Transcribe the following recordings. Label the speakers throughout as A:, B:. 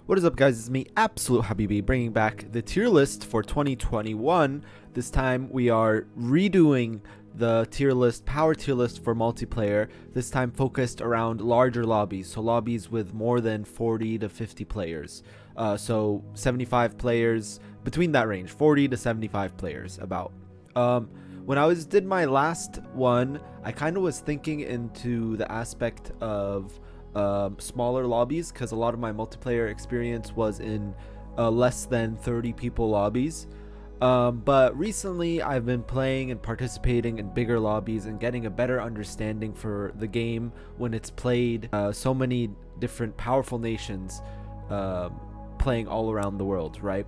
A: What is up, guys? It's me, Absolutehabibi, bringing back the tier list for 2021. This time we are redoing the power tier list for multiplayer, this time focused around larger lobbies, so lobbies with more than 40 to 50 players. So 75 players, between that range, 40 to 75 players about. When I did my last one, I kind of was thinking into the aspect of smaller lobbies, because a lot of my multiplayer experience was in less than 30 people lobbies. But recently I've been playing and participating in bigger lobbies and getting a better understanding for the game when it's played so many different powerful nations playing all around the world, right?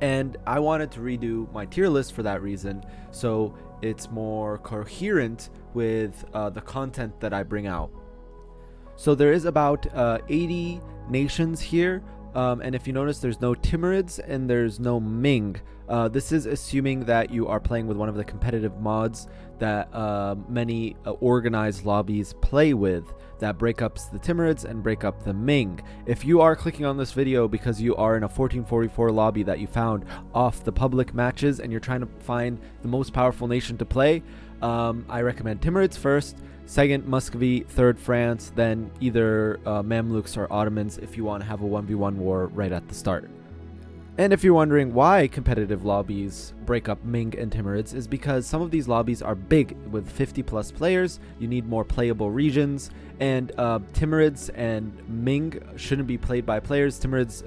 A: And I wanted to redo my tier list for that reason, so it's more coherent with the content that I bring out. So there is about 80 nations here, and if you notice, there's no Timurids and there's no Ming. This is assuming that you are playing with one of the competitive mods that many organized lobbies play with, that break up the Timurids and break up the Ming. If you are clicking on this video because you are in a 1444 lobby that you found off the public matches and you're trying to find the most powerful nation to play, I recommend Timurids first, second Muscovy, third France, then either Mamluks or Ottomans if you want to have a 1v1 war right at the start. And if you're wondering why competitive lobbies break up Ming and Timurids, is because some of these lobbies are big with 50 plus players. You need more playable regions, and Timurids and Ming shouldn't be played by players. Timurids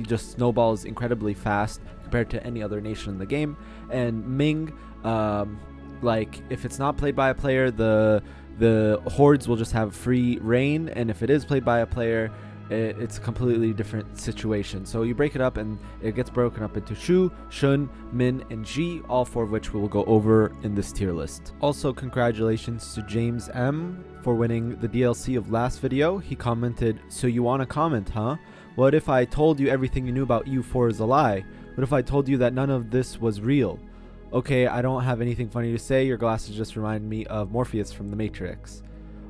A: just snowballs incredibly fast compared to any other nation in the game, and Ming, like if it's not played by a player, the Hordes will just have free reign, and if it is played by a player, it's a completely different situation. So you break it up and it gets broken up into Shu, Shun, Min, and Ji, all four of which we will go over in this tier list. Also, congratulations to James M for winning the DLC of last video. He commented, "So you want to comment, huh? What if I told you everything you knew about EU4 is a lie? What if I told you that none of this was real?" Okay, I don't have anything funny to say. Your glasses just remind me of Morpheus from The Matrix.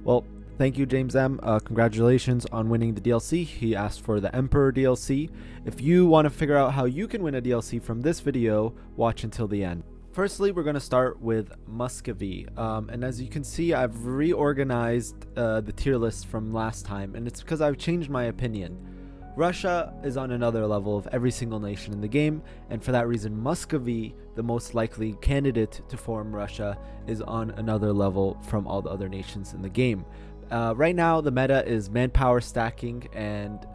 A: Well, thank you, James M. Congratulations on winning the DLC. He asked for the Emperor DLC. If you want to figure out how you can win a DLC from this video, watch until the end. Firstly, we're going to start with Muscovy. And as you can see, I've reorganized the tier list from last time, and it's because I've changed my opinion. Russia is on another level of every single nation in the game, and for that reason Muscovy, the most likely candidate to form Russia, is on another level from all the other nations in the game. Right now the meta is manpower stacking, and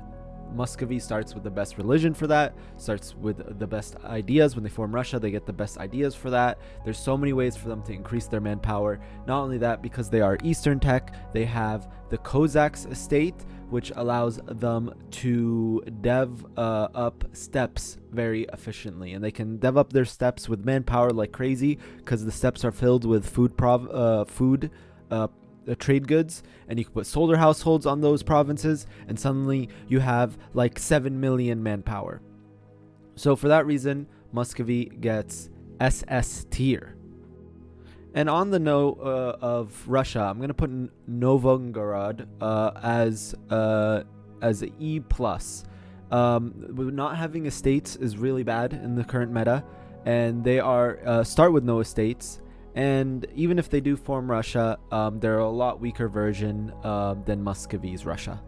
A: Muscovy starts with the best religion for that, starts with the best ideas. When they form Russia, they get the best ideas for that. There's so many ways for them to increase their manpower. Not only that, because they are Eastern tech, they have the Cossacks estate, which allows them to dev up steppes very efficiently, and they can dev up their steppes with manpower like crazy because the steppes are filled with trade goods, and you can put soldier households on those provinces, and suddenly you have like 7 million manpower. So for that reason, Muscovy gets SS tier. And on the note of Russia, I'm gonna put Novgorod as a E+. Not having estates is really bad in the current meta, and they are start with no estates. And even if they do form Russia, they're a lot weaker version than Muscovy's Russia.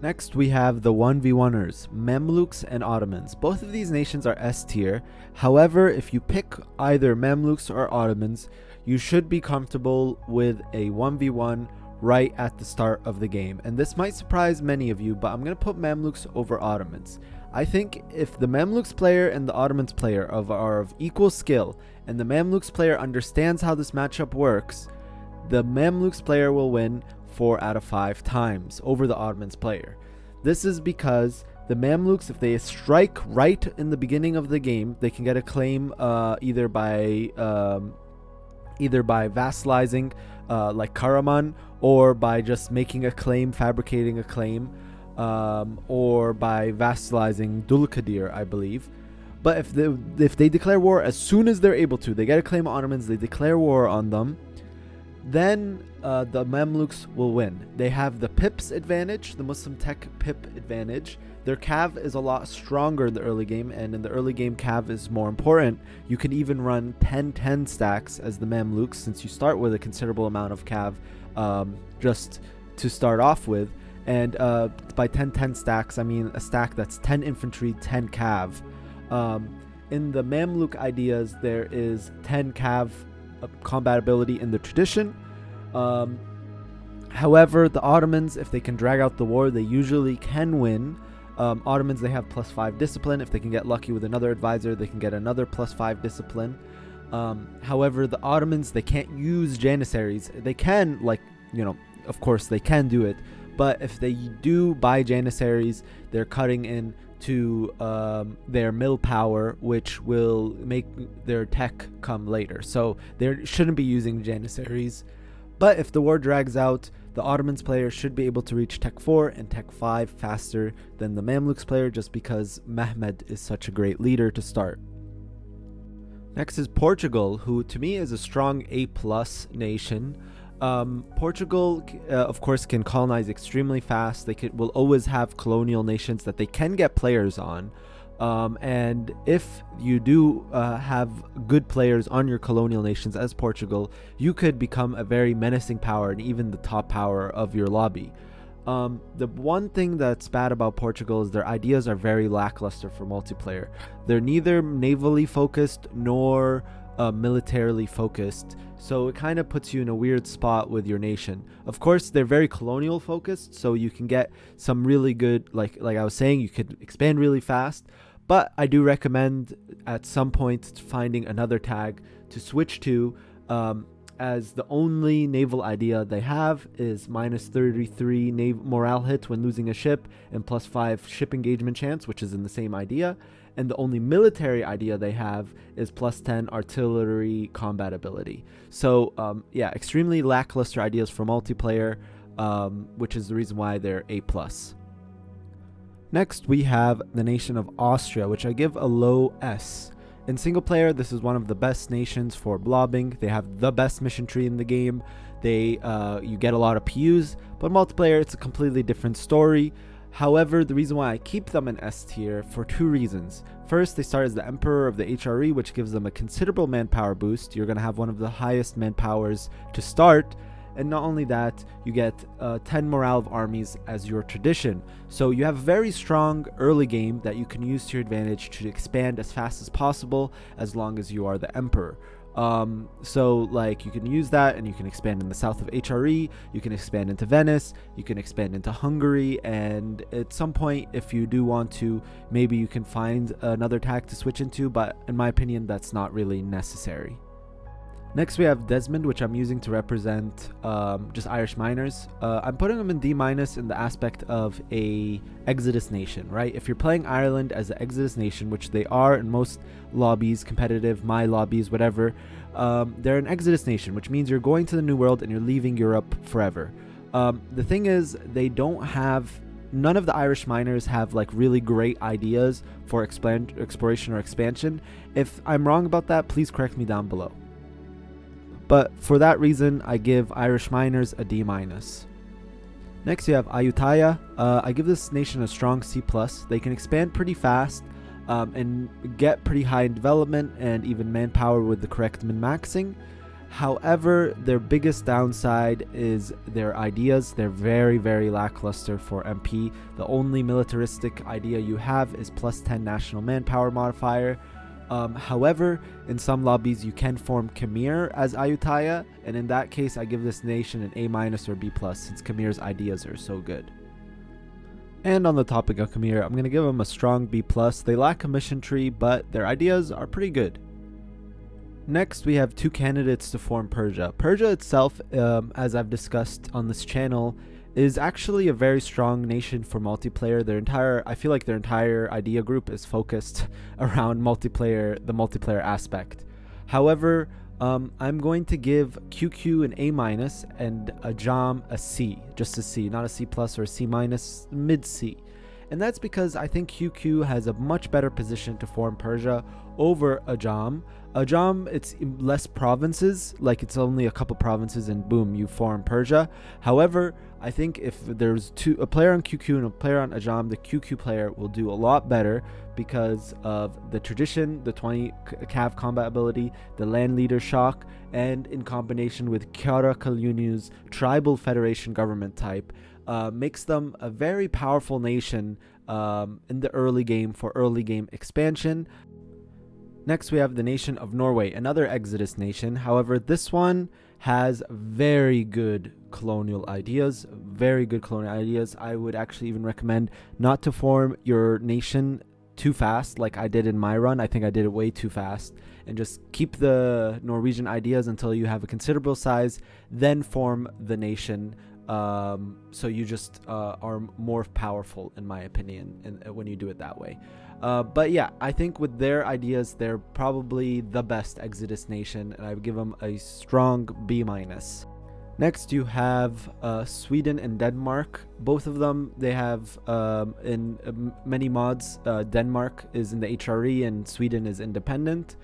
A: Next, we have the 1v1ers, Mamluks and Ottomans. Both of these nations are S tier. However, if you pick either Mamluks or Ottomans, you should be comfortable with a 1v1 right at the start of the game. And this might surprise many of you, but I'm going to put Mamluks over Ottomans. I think if the Mamluks player and the Ottomans player are of equal skill, and the Mamluks player understands how this matchup works, the Mamluks player will win 4 out of 5 times over the Ottomans player. This is because the Mamluks, if they strike right in the beginning of the game, they can get a claim either by vassalizing like Karaman, or by just making a claim, fabricating a claim, or by vassalizing Dulkadir, I believe. But if they declare war as soon as they're able to, they get a claim on Ottomans, they declare war on them, then the Mamluks will win. They have the pips advantage, the Muslim tech pip advantage. Their cav is a lot stronger in the early game, and in the early game cav is more important. You can even run 10-10 stacks as the Mamluks, since you start with a considerable amount of cav just to start off with. And by 10-10 stacks, I mean a stack that's 10 infantry, 10 cav. In the Mamluk ideas, there is 10 cav combat ability in the tradition. However, the Ottomans, if they can drag out the war, they usually can win. Ottomans, they have +5 discipline. If they can get lucky with another advisor, they can get another +5 discipline. However, the Ottomans, they can't use Janissaries. They can, like, you know, of course they can do it, but if they do buy Janissaries, they're cutting in to their mill power, which will make their tech come later. So they shouldn't be using Janissaries. But if the war drags out, the Ottomans player should be able to reach Tech 4 and Tech 5 faster than the Mamluks player, just because Mehmed is such a great leader to start. Next is Portugal, who to me is a strong A+ nation. Portugal, of course, can colonize extremely fast. They will always have colonial nations that they can get players on. And if you do have good players on your colonial nations as Portugal, you could become a very menacing power and even the top power of your lobby. The one thing that's bad about Portugal is their ideas are very lackluster for multiplayer. They're neither navally focused nor militarily focused, so it kind of puts you in a weird spot with your nation. Of course, they're very colonial focused, so you can get some really good, like I was saying, you could expand really fast. But I do recommend at some point finding another tag to switch to, as the only naval idea they have is -33 morale hit when losing a ship and +5 ship engagement chance, which is in the same idea. And the only military idea they have is +10 artillery combat ability. So yeah, extremely lackluster ideas for multiplayer, which is the reason why they're A+. Next, we have the nation of Austria, which I give a low S. In single player, this is one of the best nations for blobbing. They have the best mission tree in the game. You get a lot of PUs, but multiplayer, it's a completely different story. However, the reason why I keep them in S tier for two reasons. First, they start as the Emperor of the HRE, which gives them a considerable manpower boost. You're going to have one of the highest manpowers to start. And not only that, you get 10 morale of armies as your tradition. So you have a very strong early game that you can use to your advantage to expand as fast as possible, as long as you are the Emperor. So like you can use that and you can expand in the south of HRE, you can expand into Venice, you can expand into Hungary, and at some point, if you do want to, maybe you can find another tag to switch into, but in my opinion, that's not really necessary. Next, we have Desmond, which I'm using to represent just Irish miners. I'm putting them in D- in the aspect of a Exodus nation, right? If you're playing Ireland as an Exodus nation, which they are in most lobbies, competitive, my lobbies, whatever, they're an Exodus nation, which means you're going to the New World and you're leaving Europe forever. The thing is, none of the Irish miners have like really great ideas for exploration or expansion. If I'm wrong about that, please correct me down below. But for that reason, I give Irish miners a D-. Next, you have Ayutthaya. I give this nation a strong C+. They can expand pretty fast and get pretty high in development and even manpower with the correct min-maxing. However, their biggest downside is their ideas. They're very, very lackluster for MP. The only militaristic idea you have is +10 national manpower modifier. However, in some lobbies you can form Khmer as Ayutthaya, and in that case I give this nation an A- or B+, since Khmer's ideas are so good. And on the topic of Khmer, I'm going to give them a strong B+. They lack a mission tree, but their ideas are pretty good. Next, we have two candidates to form Persia. Persia itself, as I've discussed on this channel, is actually a very strong nation for multiplayer. I feel like their entire idea group is focused around multiplayer, the multiplayer aspect. However, I'm going to give QQ an A- and a Jam a C, just a C, not a C+ or a C-, mid C. and that's because I think QQ has a much better position to form Persia over Ajam. Ajam, it's less provinces, like it's only a couple provinces and boom, you form Persia. However, I think if there's a player on QQ and a player on Ajam, the QQ player will do a lot better because of the tradition, the 20 cav combat ability, the land leader shock, and in combination with Kara Kalyunu's tribal federation government type, makes them a very powerful nation in the early game for early game expansion. Next, we have the nation of Norway, another Exodus nation. However, this one has very good colonial ideas. I would actually even recommend not to form your nation too fast like I did in my run. I think I did it way too fast. And just keep the Norwegian ideas until you have a considerable size, then form the nation. So you just are more powerful, in my opinion, when you do it that way. But yeah, I think with their ideas, they're probably the best Exodus nation, and I would give them a strong B-. Next, you have Sweden and Denmark. Both of them, they have in many mods, Denmark is in the HRE and Sweden is independent.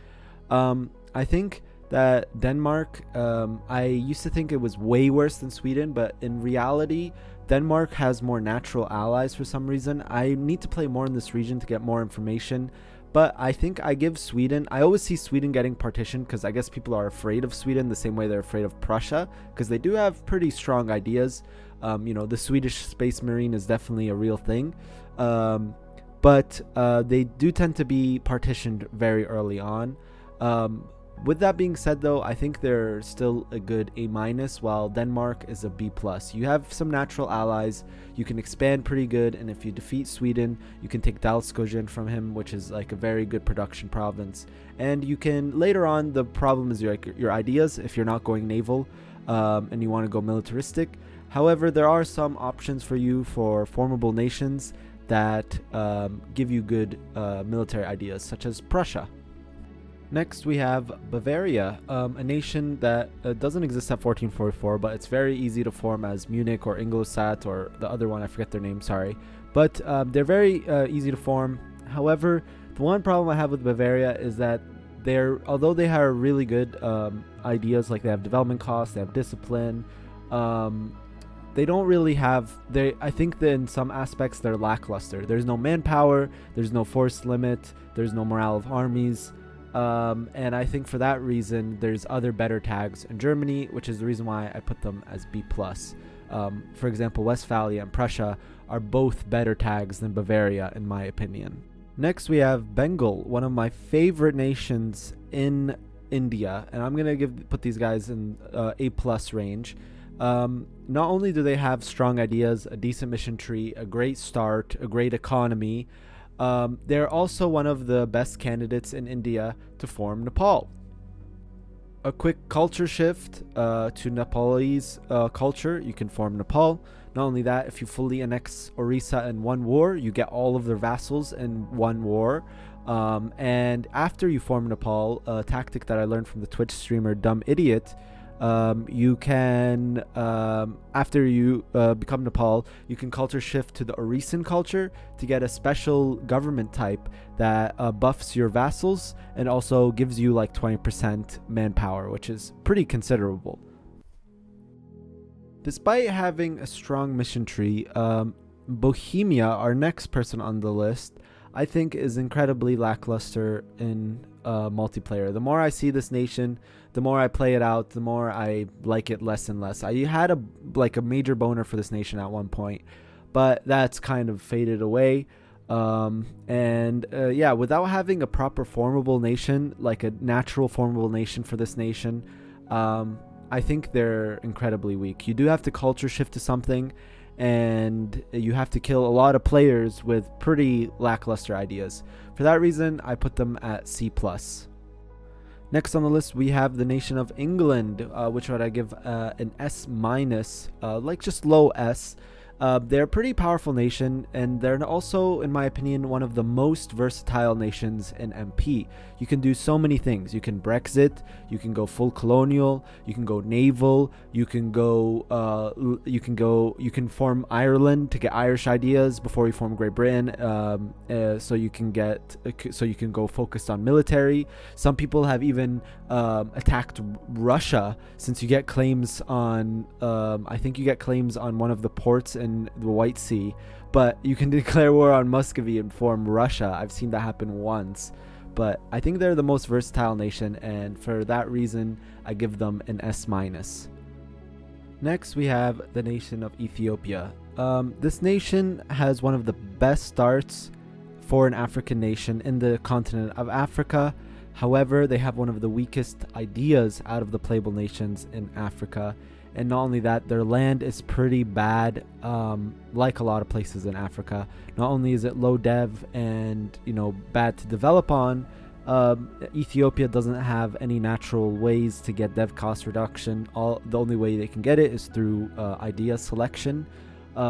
A: I think that Denmark, I used to think it was way worse than Sweden, but in reality, Denmark has more natural allies for some reason. I need to play more in this region to get more information, but I think I give Sweden, I always see Sweden getting partitioned because I guess people are afraid of Sweden the same way they're afraid of Prussia, because they do have pretty strong ideas. The Swedish Space Marine is definitely a real thing, but they do tend to be partitioned very early on. With that being said, though, I think they're still a good A-, while Denmark is a B+. You have some natural allies, you can expand pretty good, and if you defeat Sweden, you can take Dalskogen from him, which is like a very good production province. And you can, later on, the problem is your ideas, if you're not going naval, and you want to go militaristic. However, there are some options for you for formable nations that give you good military ideas, such as Prussia. Next, we have Bavaria, a nation that doesn't exist at 1444, but it's very easy to form as Munich or Ingolstadt or the other one, I forget their name, sorry. But they're very easy to form. However, the one problem I have with Bavaria is that although they have really good ideas, like they have development costs, they have discipline, they don't really have, I think that in some aspects they're lackluster. There's no manpower, there's no force limit, there's no morale of armies. And I think for that reason, there's other better tags in Germany, which is the reason why I put them as B+. For example, Westphalia and Prussia are both better tags than Bavaria, in my opinion. Next, we have Bengal, one of my favorite nations in India, and I'm gonna put these guys in A+ range. Not only do they have strong ideas, a decent mission tree, a great start, a great economy, they're also one of the best candidates in India to form Nepal. A quick culture shift to Nepalese culture, you can form Nepal. Not only that, if you fully annex Orissa in one war, you get all of their vassals in one war. And after you form Nepal, a tactic that I learned from the Twitch streamer Dumb Idiot, you can, after you become Nepal, you can culture shift to the Orissan culture to get a special government type that buffs your vassals and also gives you like 20% manpower, which is pretty considerable. Despite having a strong mission tree, Bohemia, our next person on the list, I think is incredibly lackluster in multiplayer. The more I see this nation, the more I play it out, the more I like it less and less. I had a major boner for this nation at one point, but that's kind of faded away. Yeah, without having a proper formable nation, like a natural formable nation for this nation, I think they're incredibly weak. You do have to culture shift to something, and you have to kill a lot of players with pretty lackluster ideas. For that reason, I put them at C+. Next on the list, we have the nation of England, which would I give an S-, like just low S. They're a pretty powerful nation, and they're also, in my opinion, one of the most versatile nations in MP. You can do so many things. You can Brexit, you can go full colonial, you can go naval, you can form Ireland to get Irish ideas before you form Great Britain. So you can go focused on military. Some people have even attacked Russia, since you get claims on, I think you get claims on one of the ports in the White Sea, but you can declare war on Muscovy and form Russia. I've seen that happen once, but I think they're the most versatile nation, and for that reason I give them an S-. Next we have the nation of Ethiopia. This nation has one of the best starts for an African nation in the continent of Africa. However, they have one of the weakest ideas out of the playable nations in Africa. And not only that, their land is pretty bad, like a lot of places in Africa. Not only is it low dev and, bad to develop on, Ethiopia doesn't have any natural ways to get dev cost reduction. The only way they can get it is through idea selection,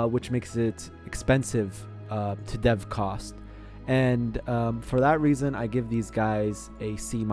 A: which makes it expensive to dev cost. And for that reason, I give these guys a C-.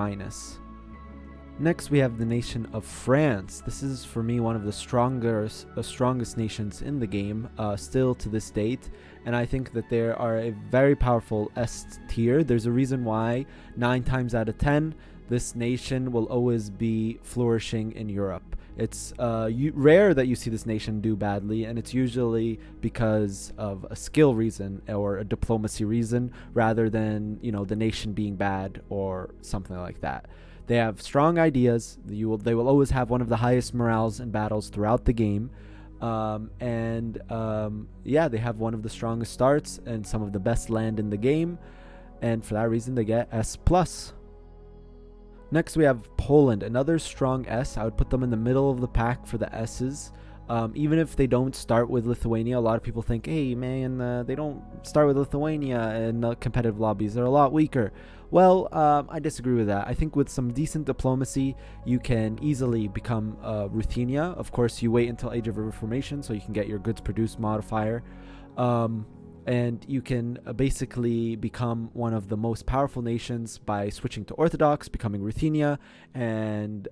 A: Next, we have the nation of France. This is, for me, one of the strongest nations in the game, still to this date. And I think that they are a very powerful S tier. There's a reason why 9 times out of 10, this nation will always be flourishing in Europe. It's rare that you see this nation do badly, and it's usually because of a skill reason or a diplomacy reason, rather than, the nation being bad or something like that. They have strong ideas. They will always have one of the highest morales in battles throughout the game. They have one of the strongest starts and some of the best land in the game. And for that reason, they get S+. Next, we have Poland, another strong S. I would put them in the middle of the pack for the S's. Even if they don't start with Lithuania, a lot of people think, hey man, they don't start with Lithuania in competitive lobbies. They're a lot weaker. Well, I disagree with that. I think with some decent diplomacy, you can easily become Ruthenia. Of course, you wait until Age of Reformation so you can get your goods produced modifier. And you can basically become one of the most powerful nations by switching to Orthodox, becoming Ruthenia, and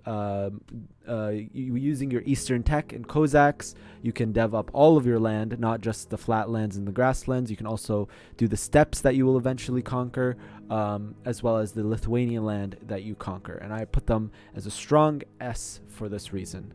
A: using your Eastern tech and Cossacks. You can dev up all of your land, not just the flatlands and the grasslands. You can also do the steppes that you will eventually conquer, as well as the Lithuanian land that you conquer. And I put them as a strong S for this reason.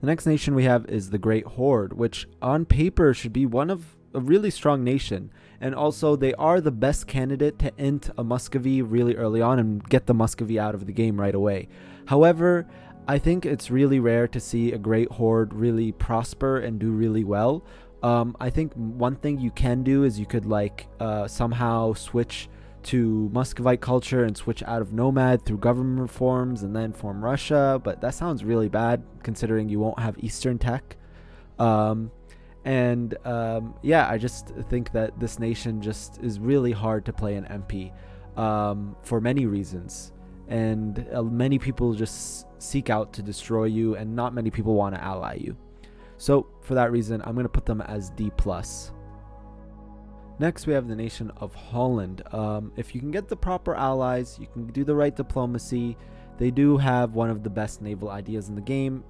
A: The next nation we have is the Great Horde, which on paper should be one of a really strong nation, and also they are the best candidate to int a Muscovy really early on and get the Muscovy out of the game right away. However, I think it's really rare to see a Great Horde really prosper and do really well. I think one thing you can do is you could somehow switch to Muscovite culture and switch out of Nomad through government reforms and then form Russia, but that sounds really bad considering you won't have Eastern tech. I just think that this nation just is really hard to play in MP for many reasons. And many people just seek out to destroy you, and not many people want to ally you. So for that reason, I'm going to put them as D+. Next, we have the nation of Holland. If you can get the proper allies, you can do the right diplomacy. They do have one of the best naval ideas in the game.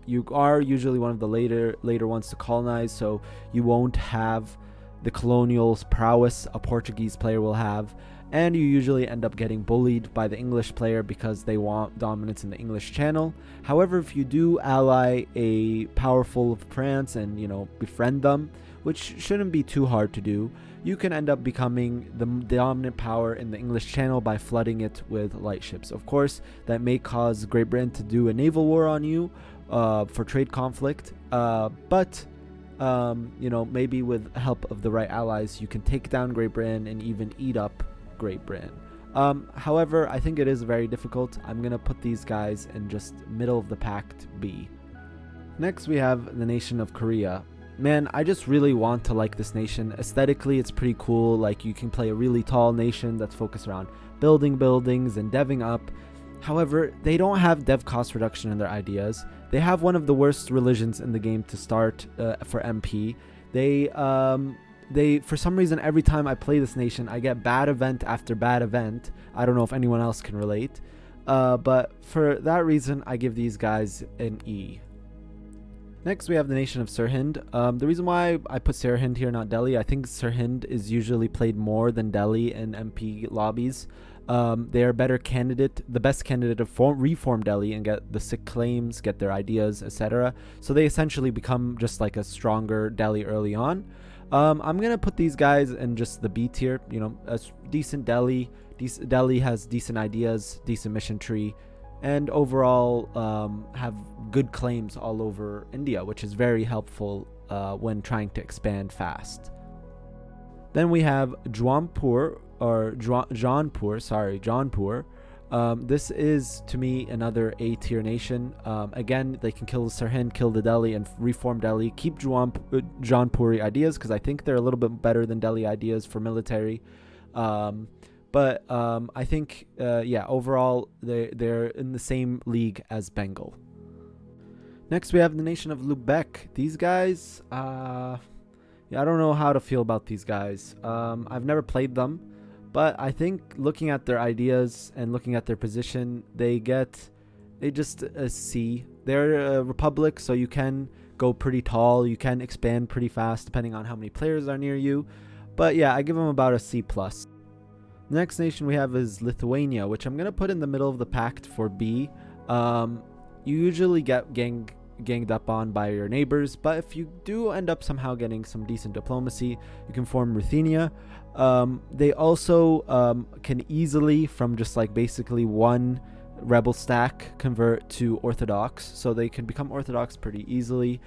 A: You are usually one of the later ones to colonize, so you won't have the colonial prowess a Portuguese player will have, and you usually end up getting bullied by the English player because they want dominance in the English Channel. However, if you do ally a powerful France and befriend them, which shouldn't be too hard to do, you can end up becoming the dominant power in the English Channel by flooding it with light ships. Of course, that may cause Great Britain to do a naval war on you for trade conflict, but maybe with help of the right allies, you can take down Great Britain and even eat up Great Britain. However, I think it is very difficult. I'm going to put these guys in just middle of the pack to B. Next, we have the nation of Korea. Man, I just really want to like this nation. Aesthetically, it's pretty cool. Like, you can play a really tall nation that's focused around building buildings and deving up. However, they don't have dev cost reduction in their ideas. They have one of the worst religions in the game to start for MP. They for some reason every time I play this nation I get bad event after bad event. I don't know if anyone else can relate, but for that reason I give these guys an E. Next we have the nation of Sirhind. The reason why I put Sirhind here, not Delhi, I think Sirhind is usually played more than Delhi in MP lobbies. They are better candidate, the best candidate to reform Delhi and get the sick claims, get their ideas, etc. So they essentially become just like a stronger Delhi early on. I'm gonna put these guys in just the B tier. You know, a decent Delhi. Delhi has decent ideas, decent mission tree, and overall have good claims all over India, which is very helpful when trying to expand fast. Then we have Jaunpur. This is to me another A tier nation. Again, they can kill Sirhind, kill the Delhi, and reform Delhi. Keep Jaunpuri ideas because I think they're a little bit better than Delhi ideas for military. But I think, overall, they're in the same league as Bengal. Next, we have the nation of Lubeck. These guys, I don't know how to feel about these guys. I've never played them, but I think looking at their ideas and looking at their position, they just a C. They're a republic, so you can go pretty tall. You can expand pretty fast depending on how many players are near you. But yeah, I give them about a C+. The next nation we have is Lithuania, which I'm going to put in the middle of the pact for B. You usually get ganged up on by your neighbors, but if you do end up somehow getting some decent diplomacy, you can form Ruthenia. They also can easily, from just like basically one rebel stack, convert to Orthodox, so they can become Orthodox pretty easily.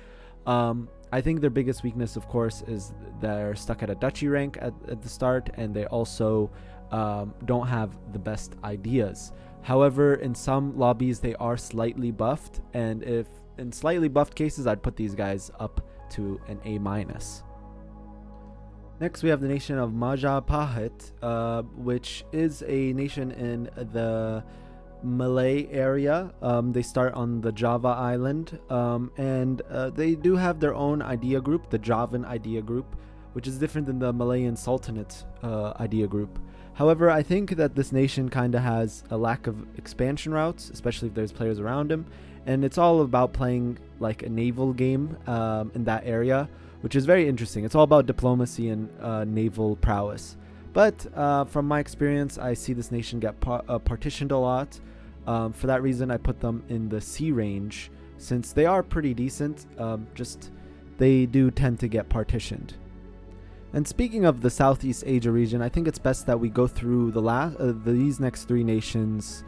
A: I think their biggest weakness, of course, is they're stuck at a duchy rank at the start, and they also don't have the best ideas. However, in some lobbies they are slightly buffed, and if in slightly buffed cases, I'd put these guys up to an A-. Next, we have the nation of Majapahit, which is a nation in the Malay area. They start on the Java island, and they do have their own idea group, the Javan idea group, which is different than the Malayan Sultanate idea group. However, I think that this nation kind of has a lack of expansion routes, especially if there's players around him, and it's all about playing like a naval game in that area, which is very interesting. It's all about diplomacy and naval prowess. But from my experience, I see this nation get partitioned a lot. For that reason, I put them in the C range, since they are pretty decent, just they do tend to get partitioned. And speaking of the Southeast Asia region, I think it's best that we go through these next three nations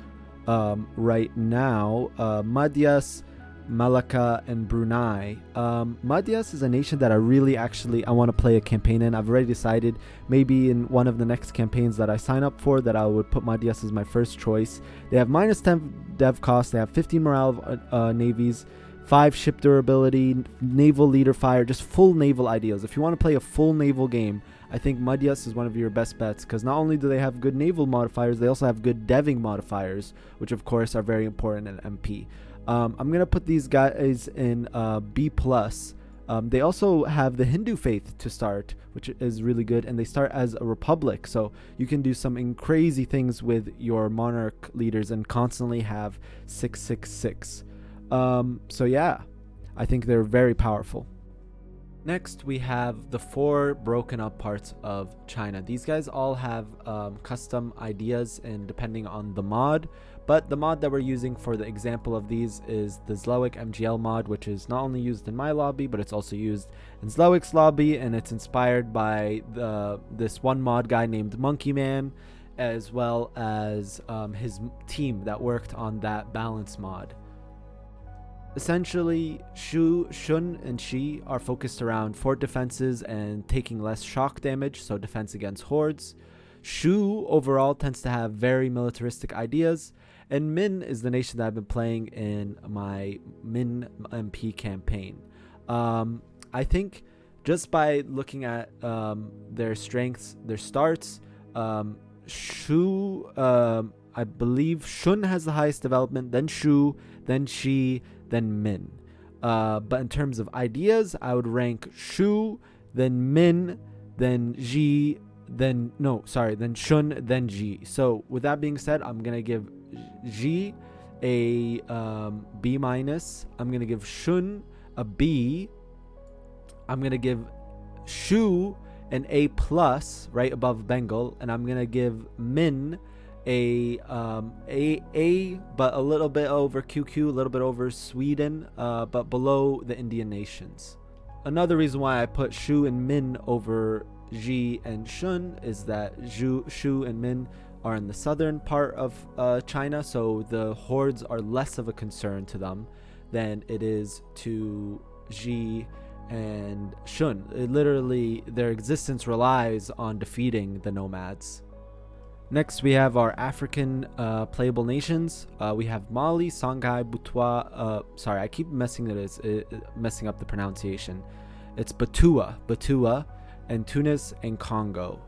A: right now. Madhyas, Malacca, and Brunei. Madhyas is a nation that I want to play a campaign in. I've already decided maybe in one of the next campaigns that I sign up for that I would put Madhyas as my first choice. They have -10 dev cost, they have 15 morale of navies, 5 ship durability, naval leader fire, just full naval ideas. If you want to play a full naval game, I think Madhyas is one of your best bets, because not only do they have good naval modifiers, they also have good deving modifiers, which of course are very important in MP. I'm going to put these guys in B+. They also have the Hindu faith to start, which is really good, and they start as a republic, so you can do some crazy things with your monarch leaders and constantly have 666. So yeah, I think they're very powerful. Next, we have the 4 broken up parts of China. These guys all have custom ideas and depending on the mod, but the mod that we're using for the example of these is the Zlowick MGL mod, which is not only used in my lobby, but it's also used in Zlowick's lobby, and it's inspired by this one mod guy named Monkey Man, as well as his team that worked on that balance mod. Essentially, Shu, Shun, and Shi are focused around fort defenses and taking less shock damage, so defense against hordes. Shu overall tends to have very militaristic ideas, and Min is the nation that I've been playing in my Min MP campaign. I think just by looking at their strengths, their starts, Shu, I believe Shun has the highest development, then Shu, then Shi, then Min. But in terms of ideas, I would rank Shu, then Min, then Ji, then Shun, then Ji. So with that being said, I'm gonna give Ji a B minus. I'm gonna give Shun a B. I'm gonna give Shu an A plus, right above Bengal, and I'm gonna give Min a but a little bit over QQ, a little bit over Sweden, but below the Indian nations. Another reason why I put Shu and Min over Ji and Shun is that Shu and Min are in the southern part of China, so the hordes are less of a concern to them than it is to Ji and Shun. Literally, their existence relies on defeating the nomads. Next, we have our African playable nations. We have Mali, Songhai, Butua. Sorry, I keep messing up the pronunciation. It's Batua, and Tunis and Congo.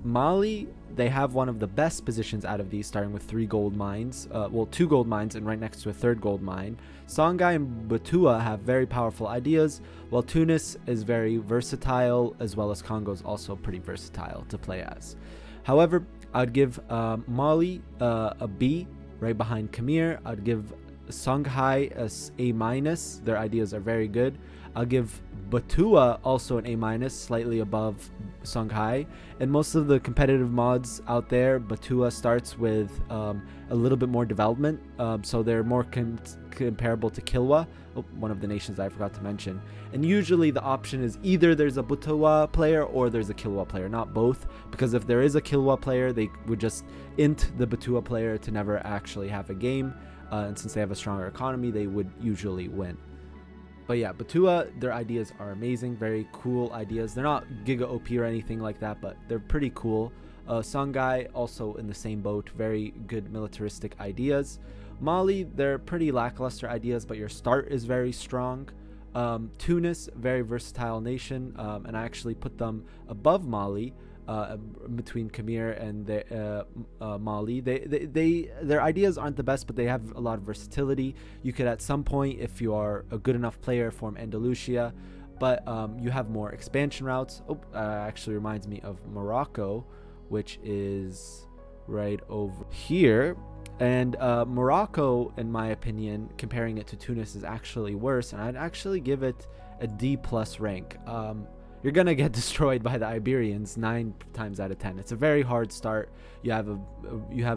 A: Mali, they have one of the best positions out of these, starting with 3 gold mines. 2 gold mines and right next to a 3rd gold mine. Songhai and Batua have very powerful ideas, while Tunis is very versatile, as well as Congo is also pretty versatile to play as. However, I'd give Mali a B, right behind Khmer. I'd give Songhai as A minus. Their ideas are very good. I'll give Batua also an A minus, slightly above Songhai. And most of the competitive mods out there, Batua starts with a little bit more development, so they're more comparable to Kilwa, one of the nations I forgot to mention. And usually the option is either there's a Batua player or there's a Kilwa player, not both, because if there is a Kilwa player, they would just int the Batua player to never actually have a game, and since they have a stronger economy, they would usually win. But yeah, Batua, their ideas are amazing, very cool ideas. They're not Giga OP or anything like that, but they're pretty cool. Songhai, also in the same boat, very good militaristic ideas. Mali, they're pretty lackluster ideas, but your start is very strong. Tunis, very versatile nation, and I actually put them above Mali, between Khmer and Mali. Their ideas aren't the best, but they have a lot of versatility. You could at some point, if you are a good enough player, form Andalusia, but you have more expansion routes. Actually reminds me of Morocco, which is right over here. And Morocco, in my opinion, comparing it to Tunis, is actually worse, and I'd actually give it a D plus rank. You're gonna get destroyed by the Iberians 9 times out of 10. It's a very hard start. You have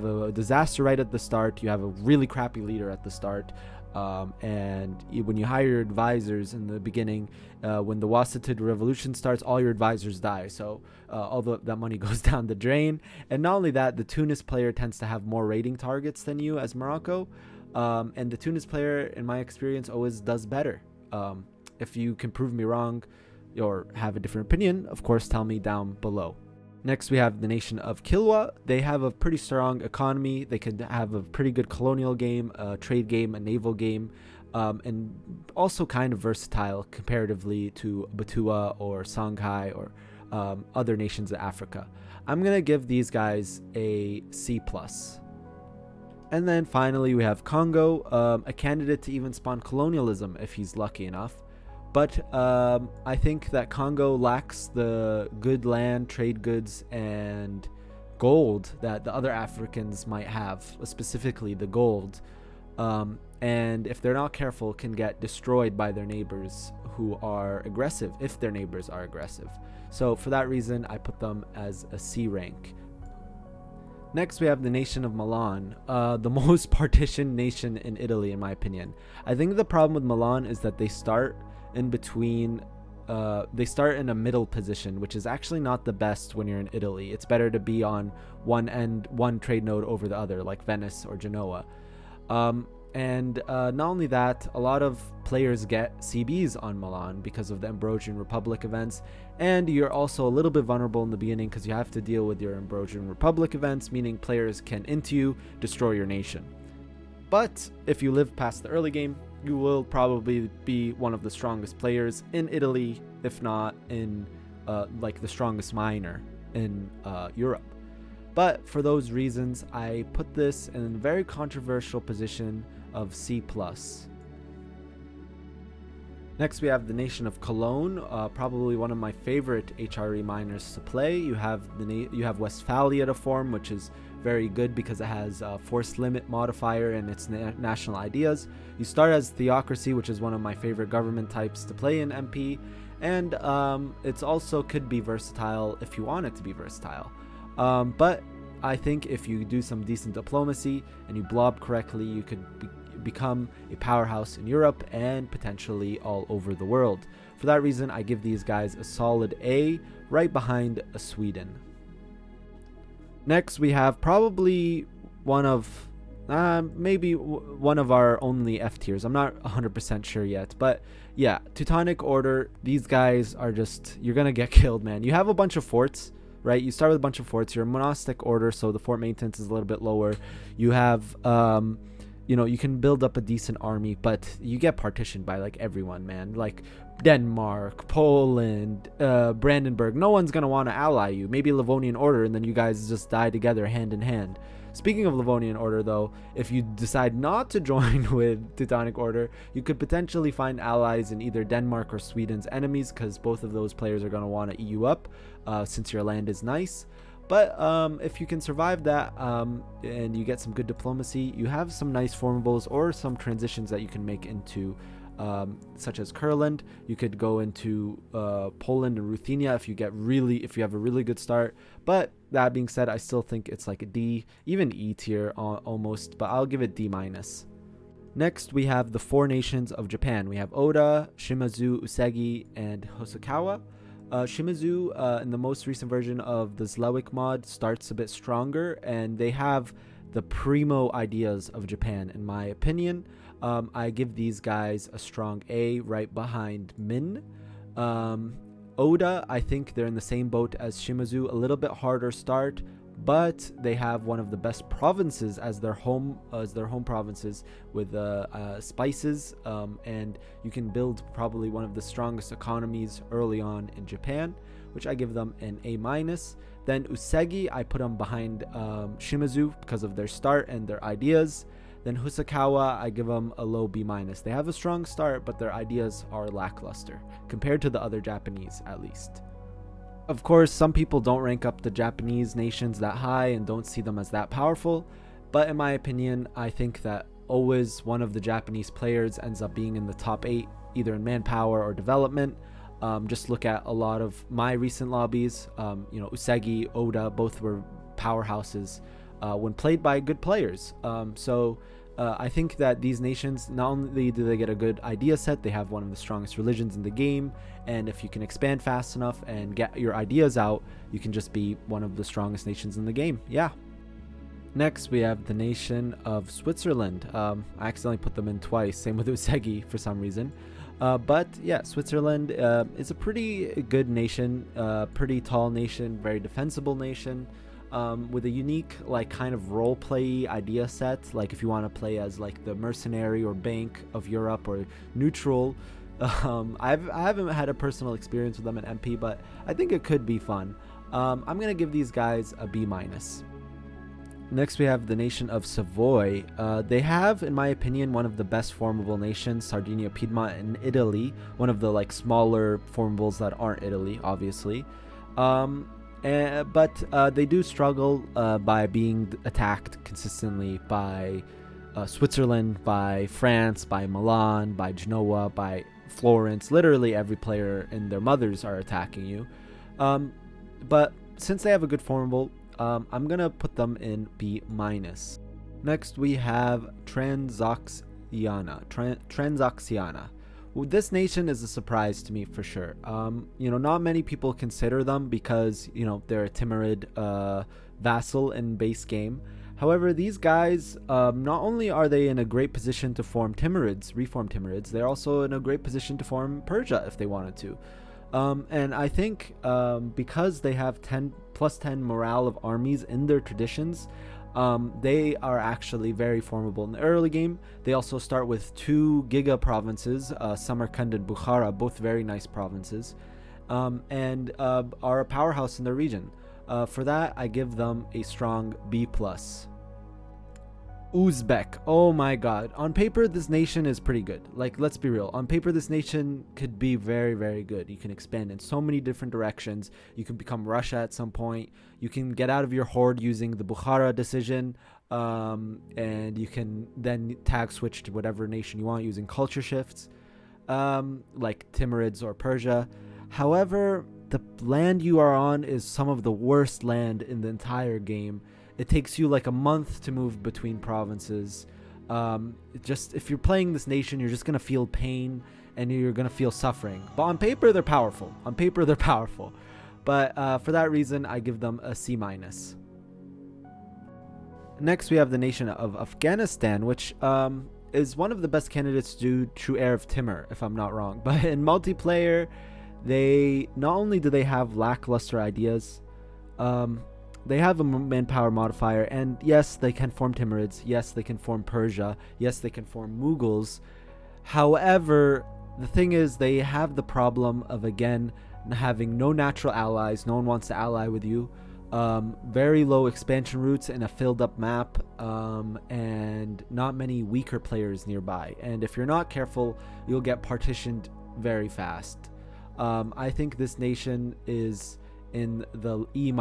A: a disaster right at the start. You have a really crappy leader at the start, and when you hire your advisors in the beginning, when the Wasetid revolution starts, all your advisors die. So all that money goes down the drain. And not only that, the Tunis player tends to have more rating targets than you as Morocco, and the Tunis player, in my experience, always does better. If you can prove me wrong or have a different opinion, of course, tell me down below. Next, we have the nation of Kilwa. They have a pretty strong economy. They can have a pretty good colonial game, a trade game, a naval game, and also kind of versatile comparatively to Batua or Songhai or other nations of Africa. I'm going to give these guys a C+. And then finally, we have Congo, a candidate to even spawn colonialism if he's lucky enough. But I think that Congo lacks the good land, trade goods, and gold that the other Africans might have, specifically the gold. And if they're not careful, can get destroyed by their neighbors who are aggressive, if their neighbors are aggressive. So for that reason, I put them as a C rank. Next, we have the nation of Milan, the most partitioned nation in Italy, in my opinion. I think the problem with Milan is that they start in between, they start in a middle position, which is actually not the best when you're in Italy. It's better to be on one trade node over the other, like Venice or Genoa. And not only that, a lot of players get CBs on Milan because of the Ambrosian Republic events, and you're also a little bit vulnerable in the beginning because you have to deal with your Ambrosian Republic events, meaning players can int you, destroy your nation. But if you live past the early game, you will probably be one of the strongest players in Italy, if not in like the strongest miner in Europe. But for those reasons, I put this in a very controversial position of C+. Next, we have the nation of Cologne, probably one of my favorite HRE minors to play. You have Westphalia to form, which is very good because it has a force limit modifier and its national ideas. You start as theocracy, which is one of my favorite government types to play in MP, and it's also could be versatile if you want it to be versatile. But I think if you do some decent diplomacy and you blob correctly, you could become a powerhouse in Europe and potentially all over the world. For that reason, I give these guys a solid A, right behind Sweden. Next, we have probably one of maybe one of our only F tiers. I'm not 100% sure yet, but yeah, Teutonic Order. These guys are just, you're gonna get killed, man. You have a bunch of forts, right? You start with a bunch of forts. You're a monastic order, so the fort maintenance is a little bit lower. You have you know, you can build up a decent army, but you get partitioned by like everyone, man. Like Denmark, Poland, Brandenburg. No one's gonna want to ally you. Maybe Livonian Order, and then you guys just die together hand in hand. Speaking of Livonian Order, though, if you decide not to join with Teutonic Order, you could potentially find allies in either Denmark or Sweden's enemies, because both of those players are going to want to eat you up since your land is nice. But if you can survive that and you get some good diplomacy, you have some nice formables or some transitions that you can make into such as Kurland. You could go into Poland and Ruthenia if you have a really good start. But that being said, I still think it's like a D, even E tier almost, but I'll give it D minus. Next, we have the four nations of Japan. We have Oda, Shimazu, Usagi, and Hosokawa. Shimazu, in the most recent version of the Zlewick mod, starts a bit stronger, and they have the primo ideas of Japan, in my opinion. I give these guys a strong A, right behind Min. Oda, I think they're in the same boat as Shimazu, a little bit harder start, but they have one of the best provinces as their home provinces with spices, and you can build probably one of the strongest economies early on in Japan, which I give them an A minus. Then Usagi, I put them behind Shimazu because of their start and their ideas. Then Hosokawa, I give them a low B minus. They have a strong start, but their ideas are lackluster compared to the other Japanese, at least. Of course, some people don't rank up the Japanese nations that high and don't see them as that powerful, but in my opinion, I think that always one of the Japanese players ends up being in the top 8, either in manpower or development. Just look at a lot of my recent lobbies. Usagi, Oda, both were powerhouses when played by good players. I think that these nations, not only do they get a good idea set, they have one of the strongest religions in the game, and if you can expand fast enough and get your ideas out, you can just be one of the strongest nations in the game. Yeah. Next, we have the nation of Switzerland. I accidentally put them in twice, same with Usagi for some reason. But yeah, Switzerland is a pretty good nation, pretty tall nation, very defensible nation. With a unique kind of role play idea set, like if you want to play as like the mercenary or bank of Europe or neutral. I haven't had a personal experience with them in MP, but I think it could be fun. I'm gonna give these guys a B minus. Next, we have the nation of Savoy. They have, in my opinion, one of the best formable nations, Sardinia, Piedmont, and Italy. One of the smaller formables that aren't Italy, obviously. But they do struggle by being attacked consistently by Switzerland, by France, by Milan, by Genoa, by Florence. Literally every player and their mothers are attacking you. But since they have a good formable, I'm going to put them in B minus. Next, we have Transoxiana. Well, this nation is a surprise to me for sure. Not many people consider them because, they're a timid vassal in base game. However, these guys, not only are they in a great position to reform Timurids, they're also in a great position to form Persia if they wanted to. And I think because they have plus 10 morale of armies in their traditions, they are actually very formable in the early game. They also start with 2 giga provinces, Samarkand and Bukhara, both very nice provinces, and are a powerhouse in their region. For that, I give them a strong B+. Uzbek. Oh my god. On paper, this nation is pretty good. Like, let's be real. On paper, this nation could be very, very good. You can expand in so many different directions. You can become Russia at some point. You can get out of your horde using the Bukhara decision. And you can then tag switch to whatever nation you want using culture shifts, like Timurids or Persia. However, the land you are on is some of the worst land in the entire game. It takes you like a month to move between provinces. If you're playing this nation, you're just gonna feel pain and you're gonna feel suffering. But on paper, they're powerful. But for that reason, I give them a C-. Next, we have the nation of Afghanistan, which is one of the best candidates to do True Heir of Timur, if I'm not wrong. But in multiplayer, they not only do they have lackluster ideas, they have a manpower modifier, and yes, they can form Timurids, yes, they can form Persia, yes, they can form Mughals. However, the thing is, they have the problem of, again, having no natural allies. No one wants to ally with you. Very low expansion routes in a filled up map, and not many weaker players nearby. And if you're not careful, you'll get partitioned very fast. I think this nation is in the E-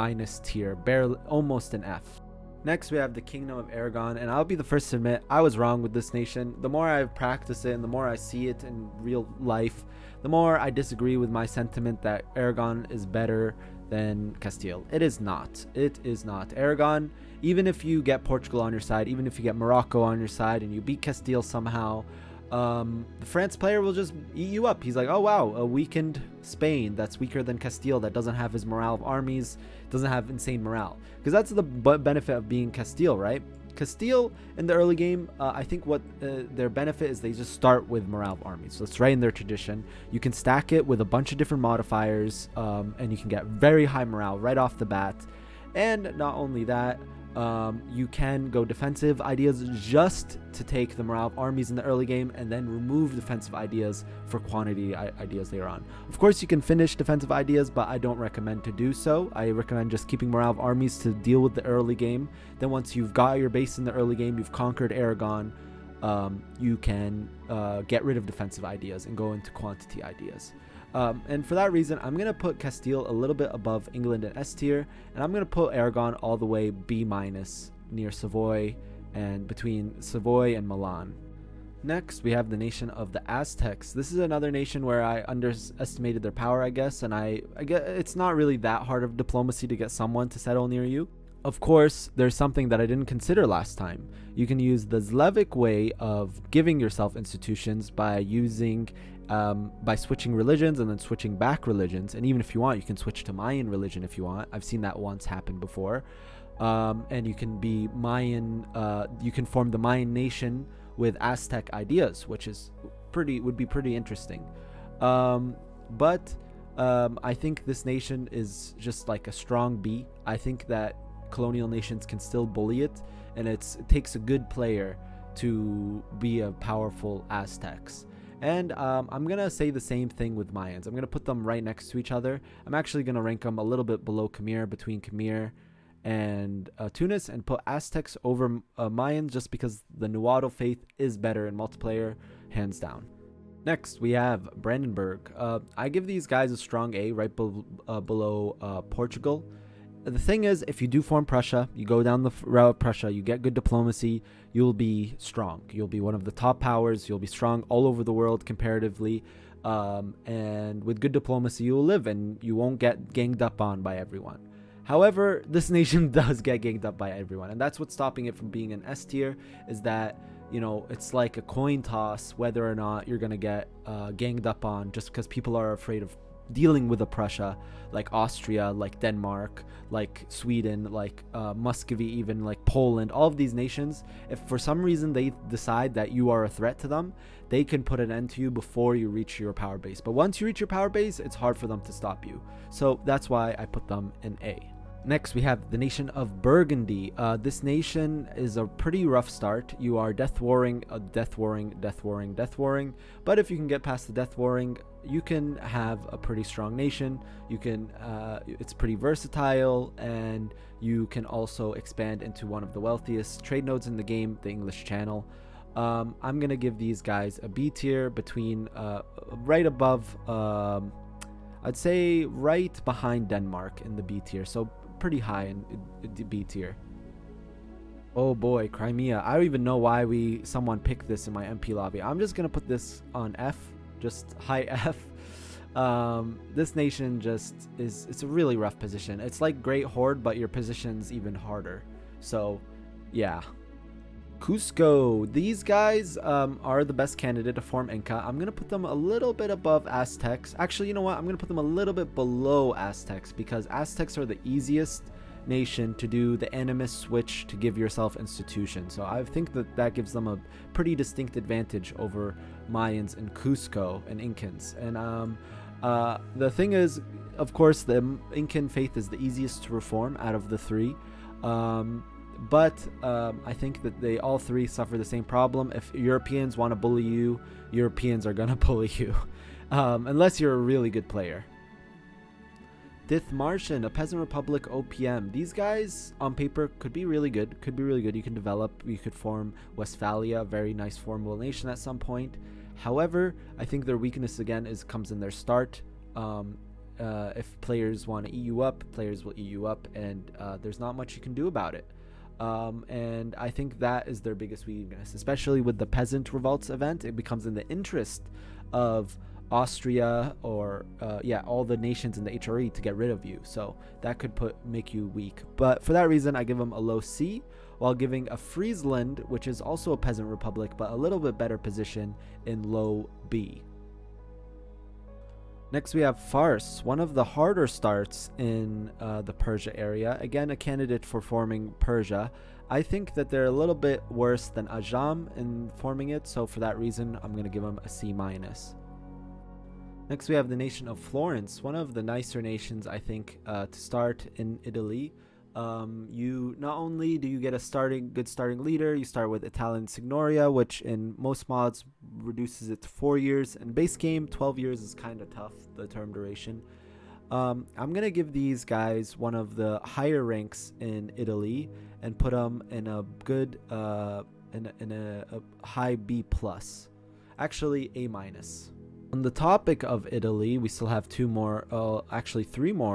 A: tier, barely, almost an F. Next, we have the Kingdom of Aragon, and I'll be the first to admit I was wrong with this nation. The more I practice it and the more I see it in real life, the more I disagree with my sentiment that Aragon is better than Castile. It is not. It is not. Aragon, even if you get Portugal on your side, even if you get Morocco on your side and you beat Castile somehow, the France player will just eat you up. He's like, oh wow, a weakened Spain that's weaker than Castile, that doesn't have his morale of armies, doesn't have insane morale. Because that's the benefit of being Castile, right? Castile in the early game, I think what their benefit is, they just start with morale of armies. So it's right in their tradition. You can stack it with a bunch of different modifiers, and you can get very high morale right off the bat. And not only that, you can go defensive ideas just to take the morale of armies in the early game, and then remove defensive ideas for quantity ideas later on. Of course, you can finish defensive ideas, but I don't recommend to do so. I recommend just keeping morale of armies to deal with the early game. Then once you've got your base in the early game, you've conquered Aragon, you can get rid of defensive ideas and go into quantity ideas. And for that reason, I'm going to put Castile a little bit above England and S tier, and I'm going to put Aragon all the way B- near Savoy and between Savoy and Milan. Next, we have the nation of the Aztecs. This is another nation where I underestimated their power, I guess, and I guess it's not really that hard of diplomacy to get someone to settle near you. Of course, there's something that I didn't consider last time. You can use the Slavic way of giving yourself institutions by using by switching religions and then switching back religions. And even if you want, you can switch to Mayan religion if you want. I've seen that once happen before. And you can be Mayan, you can form the Mayan nation with Aztec ideas, which is would be pretty interesting. But I think this nation is just like a strong B. I think that colonial nations can still bully it, and it takes a good player to be a powerful Aztecs. And I'm going to say the same thing with Mayans. I'm going to put them right next to each other. I'm actually going to rank them a little bit below Khmer, between Khmer and Tunis, and put Aztecs over Mayans just because the Nahuatl faith is better in multiplayer, hands down. Next, we have Brandenburg. I give these guys a strong A, right below Portugal. The thing is, if you do form Prussia, you go down the route of Prussia, you get good diplomacy, you'll be strong. You'll be one of the top powers. You'll be strong all over the world comparatively. And with good diplomacy, you'll live and you won't get ganged up on by everyone. However, this nation does get ganged up by everyone. And that's what's stopping it from being an S tier, is that, you know, it's like a coin toss whether or not you're going to get ganged up on, just because people are afraid of dealing with a Prussia, like Austria, like Denmark, like Sweden, like Muscovy, even like Poland. All of these nations, if for some reason they decide that you are a threat to them, they can put an end to you before you reach your power base. But once you reach your power base, it's hard for them to stop you. So that's why I put them in A. Next, we have the nation of Burgundy. This nation is a pretty rough start. You are death warring, death warring, death warring, death warring. But if you can get past the death warring, you can have a pretty strong nation. You can, it's pretty versatile, and you can also expand into one of the wealthiest trade nodes in the game, the English Channel. I'm gonna give these guys a B tier, between right above, I'd say right behind Denmark in the B tier. So pretty high in B tier. Oh boy, Crimea. I don't even know why someone picked this in my MP lobby. I'm just gonna put this on F, just high F. This nation just it's a really rough position. It's like Great Horde, but your position's even harder. So yeah. Cusco. These guys are the best candidate to form Inca. I'm gonna put them a little bit above Aztecs. Actually, you know what? I'm gonna put them a little bit below Aztecs, because Aztecs are the easiest nation to do the animus switch to give yourself institution. So I think that gives them a pretty distinct advantage over Mayans and Cusco and Incans. And the thing is, of course, the Incan faith is the easiest to reform out of the three. But I think that they all three suffer the same problem. If Europeans want to bully you, Europeans are gonna bully you, unless you're a really good player. Dithmarschen, a peasant republic OPM. These guys on paper could be really good. You can develop. You could form Westphalia, a very nice formable nation at some point. However, I think their weakness again comes in their start. If players want to EU up, players will EU up, and there's not much you can do about it. And I think that is their biggest weakness, especially with the peasant revolts event. It becomes in the interest of Austria or all the nations in the HRE to get rid of you, so that could make you weak. But for that reason, I give them a low C, while giving a Friesland, which is also a peasant republic but a little bit better position, in low B. Next, we have Fars, one of the harder starts in the Persia area. Again, a candidate for forming Persia. I think that they're a little bit worse than Ajam in forming it, so for that reason, I'm going to give them a C-. Next, we have the nation of Florence, one of the nicer nations, I think, to start in Italy. You not only do you get a good starting leader, you start with Italian Signoria, which in most mods reduces it to 4 years. In base game, 12 years is kind of tough, the term duration. I'm gonna give these guys one of the higher ranks in Italy and put them in a good, in a high B+. Actually, A-. On the topic of Italy, we still have three more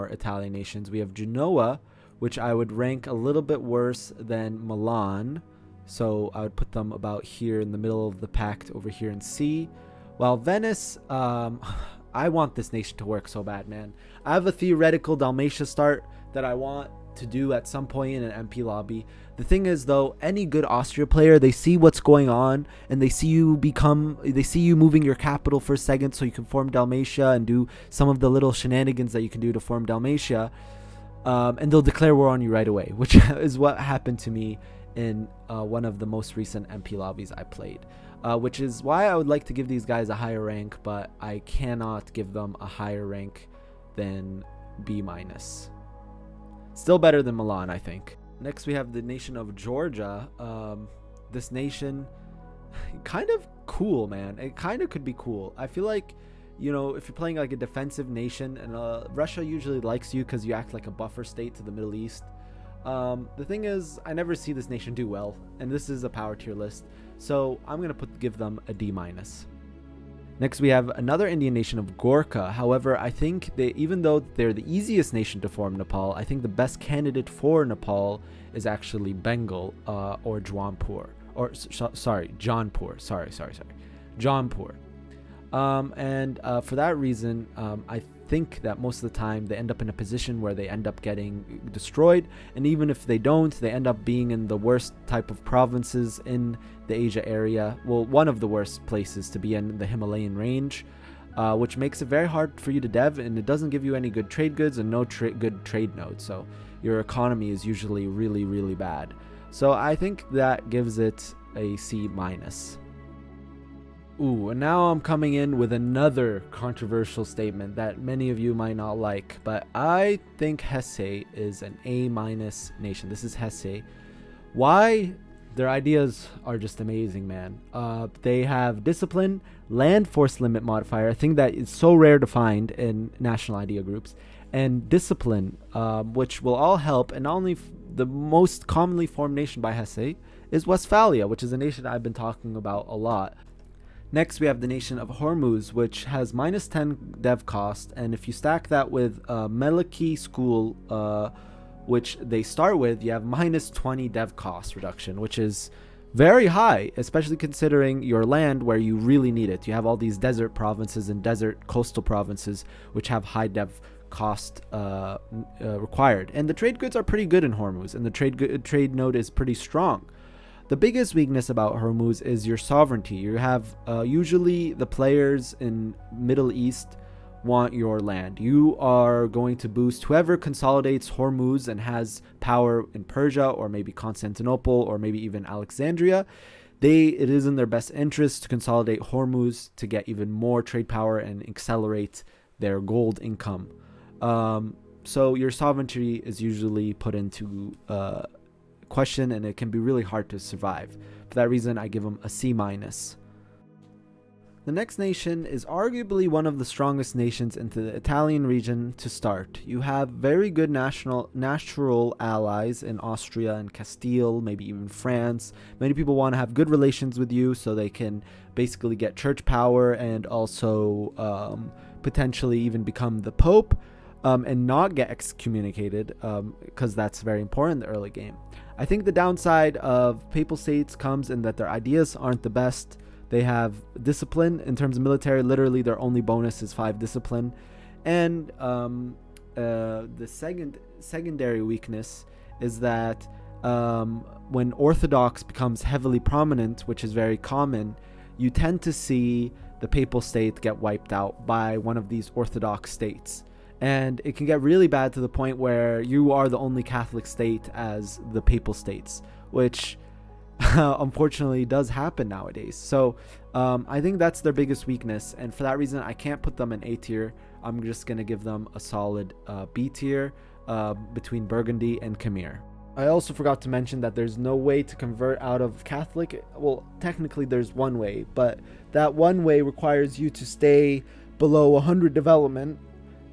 A: Italian nations. We have Genoa, which I would rank a little bit worse than Milan. So I would put them about here in the middle of the pack, over here in C. While Venice, I want this nation to work so bad, man. I have a theoretical Dalmatia start that I want to do at some point in an MP lobby. The thing is, though, any good Austria player, they see what's going on and they see you moving your capital for a second so you can form Dalmatia and do some of the little shenanigans that you can do to form Dalmatia. And they'll declare war on you right away, which is what happened to me in one of the most recent MP lobbies I played, which is why I would like to give these guys a higher rank, but I cannot give them a higher rank than B-. Still better than Milan, I think. Next, we have the nation of Georgia. This nation, kind of cool, man. It kind of could be cool. I feel like, you know, if you're playing like a defensive nation, and Russia usually likes you because you act like a buffer state to the Middle East. The thing is, I never see this nation do well, and this is a power tier list, so I'm gonna give them a D-. Next, we have another Indian nation of Gorkha. However, I think even though they're the easiest nation to form Nepal, I think the best candidate for Nepal is actually Bengal or Jaunpur. Jaunpur. Sorry. Jaunpur. And for that reason, I think that most of the time they end up in a position where they end up getting destroyed, and even if they don't, they end up being in the worst type of provinces in the Asia area. Well, one of the worst places to be in the Himalayan range, which makes it very hard for you to dev, and it doesn't give you any good trade goods and no good trade nodes, so your economy is usually really, really bad. So I think that gives it a C-. Ooh, and now I'm coming in with another controversial statement that many of you might not like, but I think Hesse is an A- nation. This is Hesse. Why? Their ideas are just amazing, man. They have discipline, land force limit modifier, a thing that is so rare to find in national idea groups, and discipline, which will all help. And not only the most commonly formed nation by Hesse is Westphalia, which is a nation I've been talking about a lot. Next, we have the nation of Hormuz, which has minus 10 dev cost, and if you stack that with Meliki school, which they start with, you have minus 20 dev cost reduction, which is very high, especially considering your land where you really need it. You have all these desert provinces and desert coastal provinces, which have high dev cost required. And the trade goods are pretty good in Hormuz, and the trade node is pretty strong. The biggest weakness about Hormuz is your sovereignty. You have usually the players in Middle East want your land. You are going to boost whoever consolidates Hormuz and has power in Persia or maybe Constantinople or maybe even Alexandria. It is in their best interest to consolidate Hormuz to get even more trade power and accelerate their gold income. So your sovereignty is usually put into question, and it can be really hard to survive. For that reason, I give them a C-. The next nation is arguably one of the strongest nations into the Italian region to start. You have very good natural allies in Austria and Castile, maybe even France. Many people want to have good relations with you so they can basically get church power and also potentially even become the Pope and not get excommunicated, because that's very important in the early game. I think the downside of Papal States comes in that their ideas aren't the best. They have discipline in terms of military. Literally, their only bonus is 5 discipline. And the secondary weakness is that when Orthodox becomes heavily prominent, which is very common, you tend to see the Papal State get wiped out by one of these Orthodox states. And it can get really bad to the point where you are the only Catholic state as the Papal States, which unfortunately does happen nowadays. So I think that's their biggest weakness, and for that reason I can't put them in A tier. I'm just going to give them a solid B tier between Burgundy and Khmer. I also forgot to mention that there's no way to convert out of Catholic. Well, technically there's one way, but that one way requires you to stay below 100 development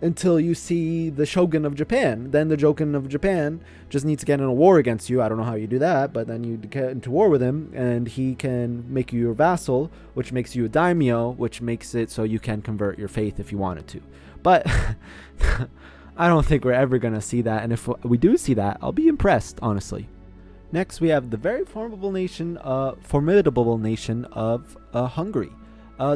A: until you see the Shogun of Japan. Then the Shogun of Japan just needs to get in a war against you. I don't know how you do that, but then you get into war with him, and he can make you your vassal, which makes you a daimyo, which makes it so you can convert your faith if you wanted to. But I don't think we're ever going to see that, and if we do see that, I'll be impressed, honestly. Next, we have the very formidable nation of Hungary.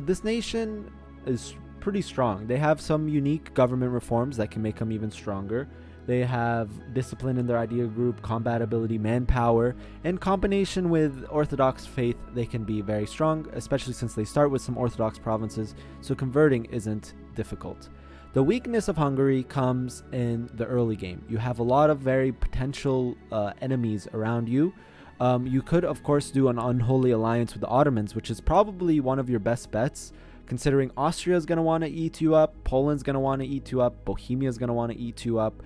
A: This nation is pretty strong. They have some unique government reforms that can make them even stronger. They have discipline in their idea group, combat ability, manpower, and combination with Orthodox faith, they can be very strong, especially since they start with some Orthodox provinces, so converting isn't difficult. The weakness of Hungary comes in the early game. You have a lot of very potential enemies around you. You could, of course, do an unholy alliance with the Ottomans, which is probably one of your best bets, considering Austria is going to want to eat you up, Poland's going to want to eat you up, Bohemia is going to want to eat you up,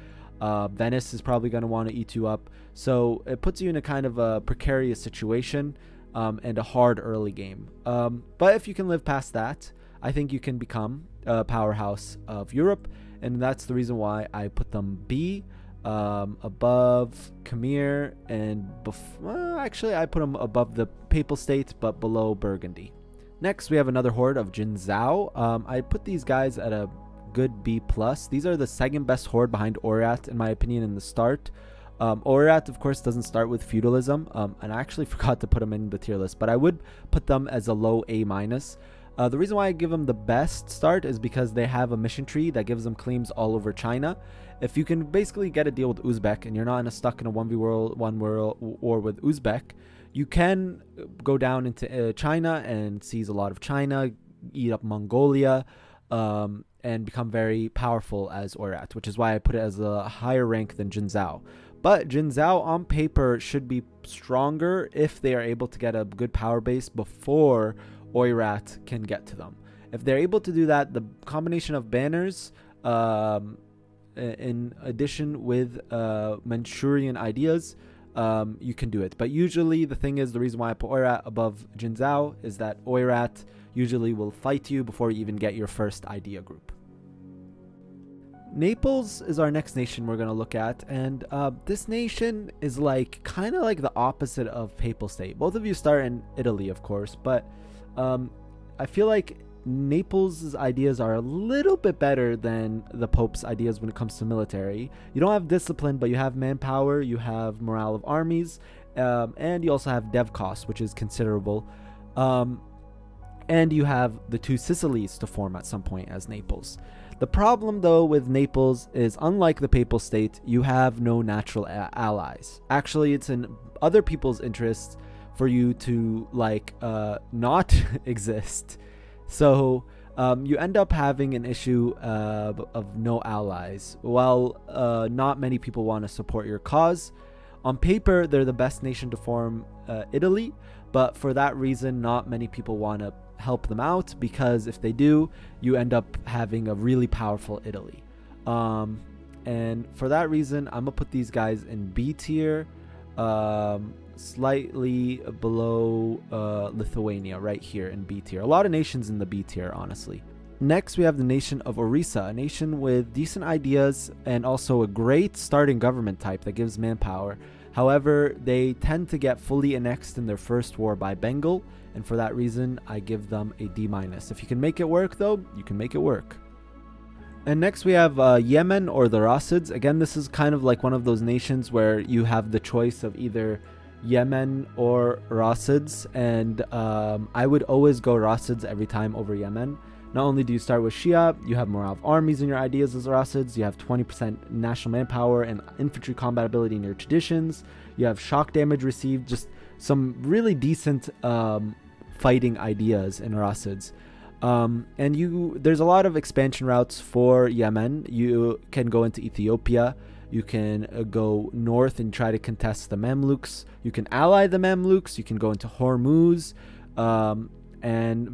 A: Venice is probably going to want to eat you up. So it puts you in a kind of a precarious situation and a hard early game. But if you can live past that, I think you can become a powerhouse of Europe, and that's the reason why I put them B, above Khmer, and actually I put them above the Papal State but below Burgundy. Next, we have another horde of Jinzhou. I put these guys at a good B+. These are the second best horde behind Oirat, in my opinion, in the start. Oirat, of course, doesn't start with feudalism, and I actually forgot to put them in the tier list, but I would put them as a low A-. The reason why I give them the best start is because they have a mission tree that gives them claims all over China. If you can basically get a deal with Uzbek and you're not stuck in a 1v1 war with Uzbek, you can go down into China and seize a lot of China, eat up Mongolia, and become very powerful as Oirat, which is why I put it as a higher rank than Jinzhou. But Jinzhou on paper should be stronger if they are able to get a good power base before Oirat can get to them. If they're able to do that, the combination of banners in addition with Manchurian ideas, you can do it. But usually the thing is, the reason why I put Oirat above Jinzhou is that Oirat usually will fight you before you even get your first idea group. Naples is our next nation we're going to look at, and this nation is like kind of like the opposite of Papal State. Both of you start in Italy, of course, but I feel like Naples' ideas are a little bit better than the Pope's ideas when it comes to military. You don't have discipline, but you have manpower, you have morale of armies, and you also have dev costs, which is considerable. And you have the two Sicilies to form at some point as Naples. The problem, though, with Naples is, unlike the Papal State, you have no natural allies. Actually, it's in other people's interests for you to, like, not exist. So you end up having an issue of no allies. While not many people want to support your cause, on paper, they're the best nation to form Italy. But for that reason, not many people want to help them out, because if they do, you end up having a really powerful Italy. And for that reason, I'm gonna put these guys in B tier, slightly below Lithuania, right here in B tier. A lot of nations in the B tier, honestly. Next, we have the nation of Orissa, a nation with decent ideas and also a great starting government type that gives manpower. However, they tend to get fully annexed in their first war by Bengal, and for that reason, I give them a D-. If you can make it work, though, you can make it work. And next we have Yemen, or the Rasids. Again, this is kind of like one of those nations where you have the choice of either Yemen or Rasids, and I would always go Rasids every time over Yemen. Not only do you start with Shia, you have morale of armies in your ideas as Rasids, you have 20% national manpower and infantry combat ability in your traditions, you have shock damage received, just some really decent fighting ideas in Rasids. And there's a lot of expansion routes for Yemen. You can go into Ethiopia, you can go north and try to contest the Mamluks, you can ally the Mamluks, you can go into Hormuz, and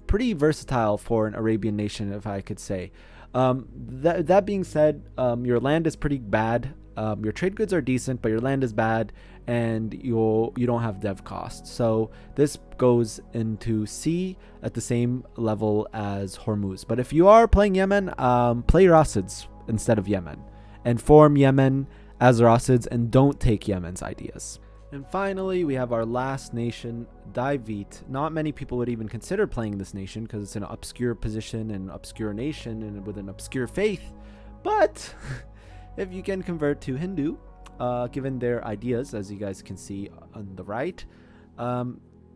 A: pretty versatile for an Arabian nation, if I could say. That being said, your land is pretty bad. Your trade goods are decent, but your land is bad, and you don't have dev costs. So this goes into C at the same level as Hormuz. But if you are playing Yemen, play Rasids instead of Yemen, and form Yemen as Rasids, and don't take Yemen's ideas. And finally, we have our last nation, Daivit. Not many people would even consider playing this nation because it's an obscure position and obscure nation and with an obscure faith. But if you can convert to Hindu, given their ideas, as you guys can see on the right,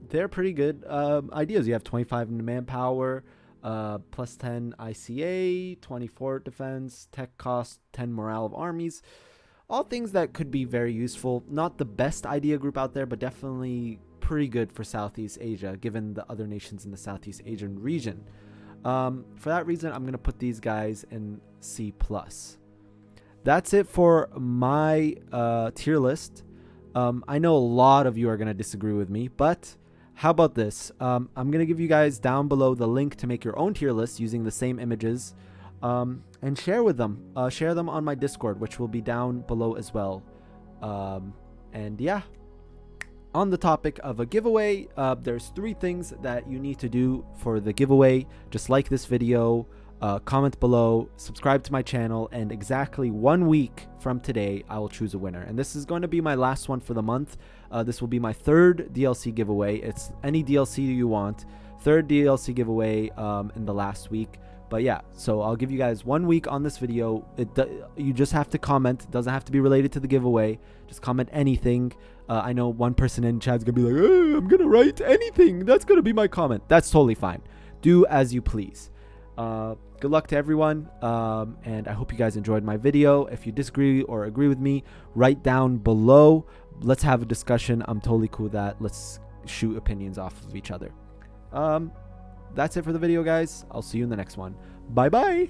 A: they're pretty good ideas. You have 25 in manpower, plus 10 ICA, 24 defense, tech cost, 10 morale of armies. All things that could be very useful. Not the best idea group out there, but definitely pretty good for Southeast Asia, given the other nations in the Southeast Asian region. For that reason, I'm going to put these guys in C+. That's it for my tier list. I know a lot of you are going to disagree with me, but how about this? I'm going to give you guys down below the link to make your own tier list using the same images. And share with them. Share them on my Discord, which will be down below as well. And yeah, on the topic of a giveaway, there's 3 things that you need to do for the giveaway. Just like this video, comment below, subscribe to my channel, and exactly 1 week from today, I will choose a winner. And this is going to be my last one for the month. This will be my 3rd DLC giveaway. It's any DLC you want. 3rd DLC giveaway in the last week. But yeah, so I'll give you guys 1 week on this video. You just have to comment. It doesn't have to be related to the giveaway. Just comment anything. I know one person in chat's gonna be like, I'm gonna write anything. That's gonna be my comment. That's totally fine. Do as you please. Good luck to everyone. And I hope you guys enjoyed my video. If you disagree or agree with me, write down below. Let's have a discussion. I'm totally cool with that. Let's shoot opinions off of each other. That's it for the video, guys. I'll see you in the next one. Bye bye.